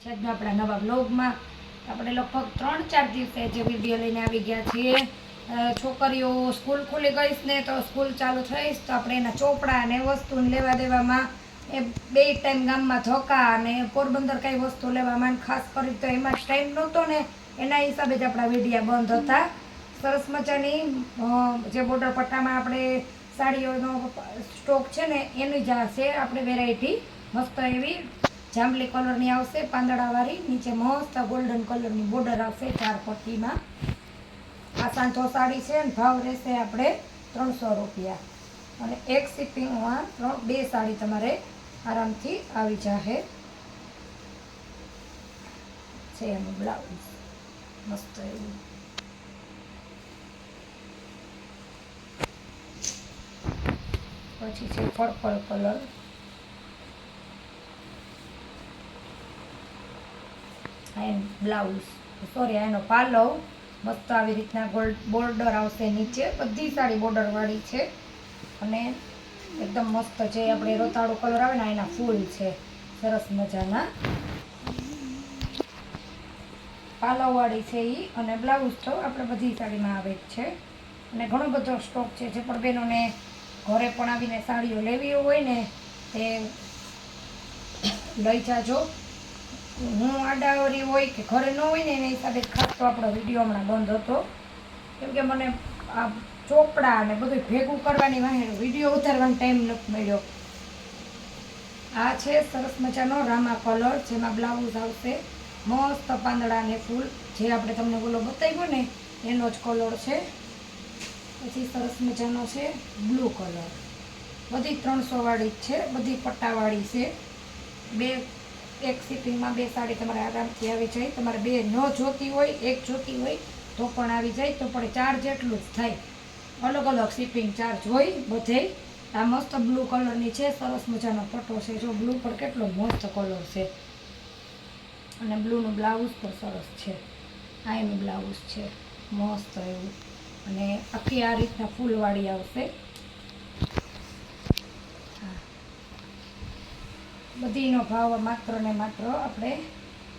છે આપણા નવા બ્લોગમાં આપણે લગભગ 3-4 દિવસે જે વિડીયો લઈને આવી ગયા છીએ. છોકરીઓ સ્કૂલ ખુલી ગઈ ને તો સ્કૂલ ચાલુ થઈશ તો આપણે એના ચોપડા અને વસ્તુ લેવા દેવામાં એ 2 ટાઈમ ગામમાં ધોકા અને પોરબંદર કઈ વસ્તુ લેવામાં ખાસ કરી તો એમાં ટાઈમ નહોતો ને એના હિસાબે જ આપણા વિડીયા બંધ હતા. સરસ મજાની જે બોર્ડર પટ્ટામાં આપણે સાડીઓનો સ્ટોક છે ને એની જ છે આપણે વેરાયટી મસ્ત એવી જાંબલી કલરની આવશે પાંદડાવાળી, નીચે મસ્ત ગોલ્ડન કલરની બોર્ડર આવશે 4 પટ્ટીમાં. આ સાંધો સાડી છે અને ભાવ રહેશે આપણે 300 રૂપિયા અને એક શિપિંગમાં 2 સાડી તમારે આરામથી આવી જશે. છે એનું બ્લાઉઝ મસ્ત એવું. પછી છે પર્પલ કલર, બ્લાઉઝ સોરી એનો પાલવ મસ્ત આવી રીતના ગોલ્ડ બોર્ડર આવશે નીચે. બધી સાડી બોર્ડર વાળી છે અને એકદમ મસ્ત જે આપણે રોતાળો કલર આવે ને એના ફૂલ છે સરસ મજાના. પાલવ વાળી છે એ અને બ્લાઉઝ તો આપણે બધી સાડીમાં આવે જ છે અને ઘણો બધો સ્ટોક છે. જે પણ બહેનોને ઘરે પણ આવીને સાડીઓ લેવી હોય ને તે લઈ જાજો. હું આડાવરી હોય કે ઘરે ન હોય ને એના હિસાબે ખાસ તો આપણો વિડીયો હમણાં બંધ હતો કેમ કે મને આ ચોપડા અને બધું ભેગું કરવાની વાહે વિડીયો ઉતારવાનો ટાઈમ નથી મળ્યો. આ છે સરસ મજાનો રામા કલર જેમાં બ્લાઉઝ આવશે મસ્ત પાંદડા અને ફૂલ જે આપણે તમને બોલો બતાવ્યો ને એનો જ કલર છે. પછી સરસ મજાનો છે બ્લુ કલર, બધી 300 વાળી જ છે, બધી પટ્ટાવાળી છે. એક શિપિંગમાં 2 સાડી તમારે આરામથી આવી જાય. તમારે 2 ન જોતી હોય, 1 જોતી હોય તો પણ આવી જાય, તો પણ ચાર્જ એટલું જ થાય. અલગ અલગ શિપિંગ ચાર્જ હોય બધે. આ મસ્ત બ્લુ કલરની છે, સરસ મજાનો પટ્ટો છે. જો બ્લુ પર કેટલો મસ્ત કલર છે અને બ્લુનું બ્લાઉઝ પણ સરસ છે. આ એનું બ્લાઉઝ છે મસ્ત એવું અને આખી આ રીતના ફૂલવાળી આવશે. બધીનો ભાવ માત્ર ને માત્ર આપણે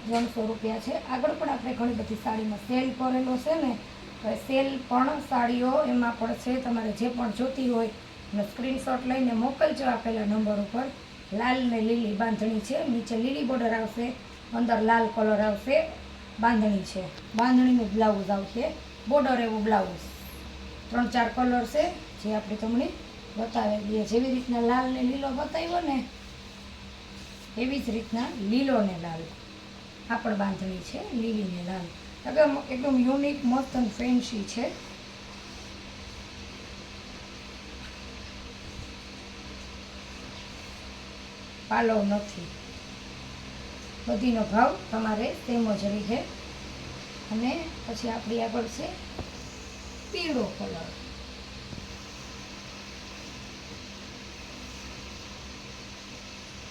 300 રૂપિયા છે. આગળ પણ આપણે ઘણી બધી સાડીમાં સેલ કરેલો છે ને તો એ સેલ પણ સાડીઓ એમાં પણ છે. તમારે જે પણ જોતી હોય અને સ્ક્રીનશોટ લઈને મોકલજો આપેલા નંબર ઉપર. લાલ ને લીલી બાંધણી છે, નીચે લીલી બોર્ડર આવશે, અંદર લાલ કલર આવશે. બાંધણી છે, બાંધણીનું બ્લાઉઝ આવશે, બોર્ડર એવું બ્લાઉઝ. 3-4 કલર છે જે આપણે તમને બતાવી દઈએ. જેવી રીતના લાલ ને લીલો બતાવ્યો ને એવી જ રીતના લીલો ને લાલ આ પણ બાંધણી છે, લીલી ને લાલ. એકદમ યુનિક મસ્ત અને ફેન્સી છે. પાલવ નથી, બધીનો ભાવ તમારે સેમ જ રહે. અને પછી આપણી આગળ છે પીળો કલર.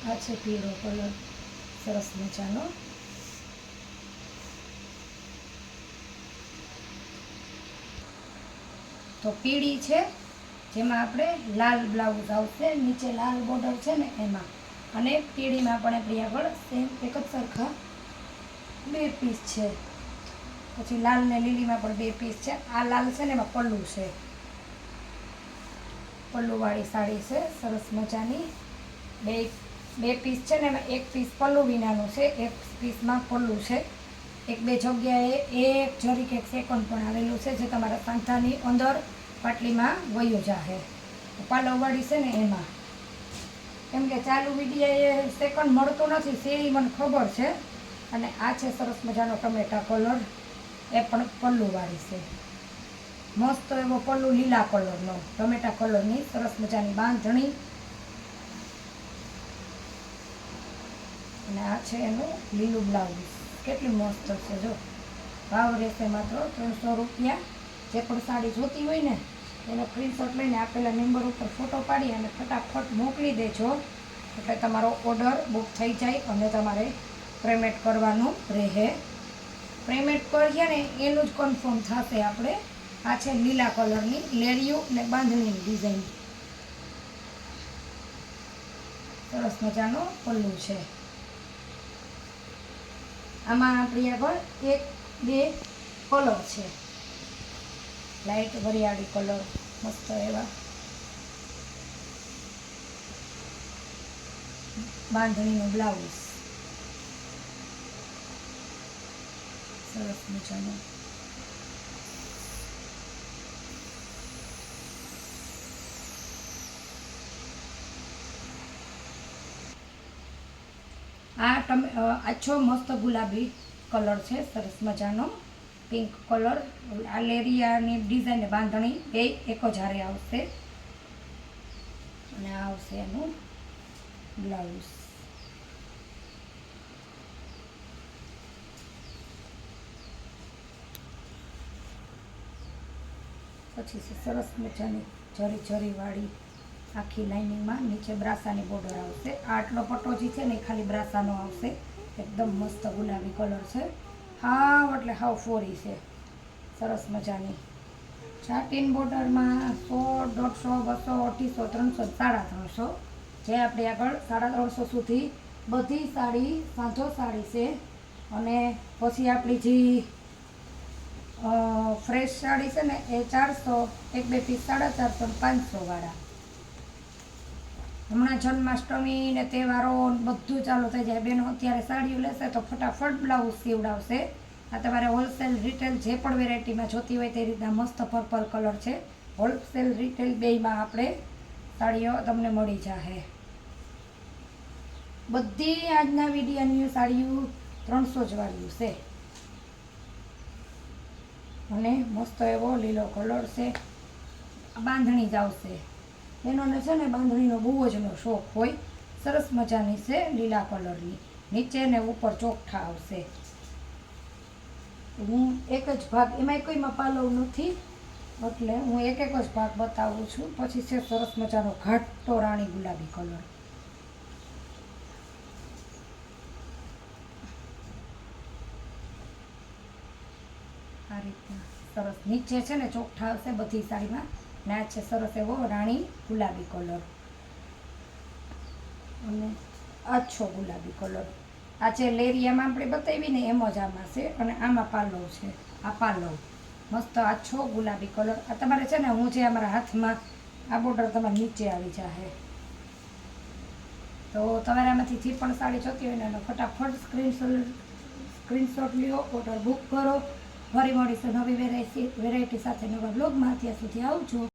આ છે પીળો કલર સરસ મજાનો. તો પીળી છે જેમાં આપણે લાલ બ્લાઉઝ આવશે, નીચે લાલ બોર્ડર છે ને એમાં. અને પીળીમાં પણ આપણી આગળ સેમ એક જ સરખા 2 પીસ છે. પછી લાલ ને લીલીમાં પણ 2 પીસ છે. આ લાલ છે ને એમાં પલ્લુ છે, પલ્લુવાળી સાડી છે સરસ મજાની. બે પીસ છે ને એમાં 1 પીસ પલ્લુ વિનાનું છે, 1 પીસમાં પલ્લુ છે. 1-2 જગ્યાએ 1 જરીક 1 સેકન્ડ પણ આવેલું છે જે તમારા સાંધાની અંદર પાટલીમાં વયો જાહે. પાલવવાળી છે ને એમાં કેમ કે ચાલુ વિડીયો સેકન્ડ મળતો નથી સેરી મને ખબર છે. અને આ છે સરસ મજાનો ટમેટા કલર, એ પણ પલ્લુવાળી છે. મસ્ત એવો પલ્લુ લીલા કલરનો ટમેટા કલરની સરસ મજાની બાંધણી. અને આ છે એનું લીલું બ્લાઉઝ. કેટલી મસ્ત છે. જો ભાવ રહેશે માત્ર 300 રૂપિયા. જે પણ સાડી જોતી હોય ને એનો સ્ક્રીનશોટ લઈને આપેલા નંબર ઉપર ફોટો પાડી અને ફટાફટ મોકલી દેજો એટલે તમારો ઓર્ડર બુક થઈ જાય અને તમારે પેમેન્ટ કરવાનું રહે. પેમેન્ટ કરીએ ને એનું જ કન્ફર્મ થશે આપણે. આ છે લીલા કલરની લેરિયું ને બાંધણીની ડિઝાઇન. સરસ મજાનો પલ્લુ છે. આમાં આપણી આગળ 1 2 કલર છે, લાઇટ વરિયાળી કલર મસ્ત એવા બાંધણીનું બ્લાઉઝ સરસ મજાનું. આછો મસ્ત ગુલાબી કલર છે, સરસ મજાનો પિંક કલર. આ લેરિયાની ડિઝાઇન બાંધણી બે એક જ હારે આવશે અને આ આવશે એનું બ્લાઉઝ. પછી છે સરસ મજાની જરી આખી લાઇનિંગમાં નીચે બ્રાસાની બોર્ડર આવશે. આટલો પટ્ટો જે છે ને એ ખાલી બ્રાસાનો આવશે. એકદમ મસ્ત ગુલાબી કલર છે, હાવ એટલે હાવ ફોરી છે, સરસ મજાની. સાટીન બોર્ડરમાં 100 150 200 300 350 જે આપણે આગળ 350 સુધી બધી સાડી સાંજો સાડી છે. અને પછી આપણી જે ફ્રેશ સાડી છે ને એ 400, 1-2 પીસ 450 500 વાળા. હમણાં જન્માષ્ટમી ને તહેવારો બધું ચાલુ થઈ જાય. બેનો અત્યારે સાડીઓ લેશે તો ફટાફટ બ્લાઉઝ સીવડાવશે. આ તમારે હોલસેલ રિટેલ જે પણ વેરાયટીમાં જોતી હોય તે રીતના મસ્ત પર્પલ કલર છે. હોલસેલ રિટેલ બેયમાં આપણે સાડીઓ તમને મળી જશે. બધી આજના વિડીયોની સાડીઓ 300 જ વાળ્યું છે અને મસ્ત એવો લીલો કલર છે. બાંધણી જ આવશે. એનોને છે ને બાંધણીનો બહુ જ શોખ હોય. સરસ મજાની છે લીલા કલરની, નીચે ને ઉપર ચોકઠા આવશે. હું એક જ ભાગ, એમાં કોઈમાં પાલવ નથી એટલે હું એક જ ભાગ બતાવું છું. પછી છે સરસ મજાનો ઘાટો રાણી ગુલાબી કલર. આ રીતના સરસ નીચે છે ને ચોકઠા આવશે બધી સાડીમાં. ને આ છે સરસ એવો રાણી ગુલાબી કલર અને આછો ગુલાબી કલર. આ છે લેરિયામાં આપણે બતાવી ને એમ જ આમાં છે. અને આમાં પાલવ છે, આ પાલવ મસ્ત આછો ગુલાબી કલર. આ તમારે છે ને હું જે અમારા હાથમાં આ બોર્ડર તમારે નીચે આવી જશે. તો તમારે આમાંથી જે પણ સાડી જોતી હોય ને એનો ફટાફટ સ્ક્રીનશોટ લ્યો, ઓર્ડર બુક કરો. ફરી મળીશું નવી વેરાયટી સાથે નવા બ્લોગમાં. ત્યાં સુધી આવજો.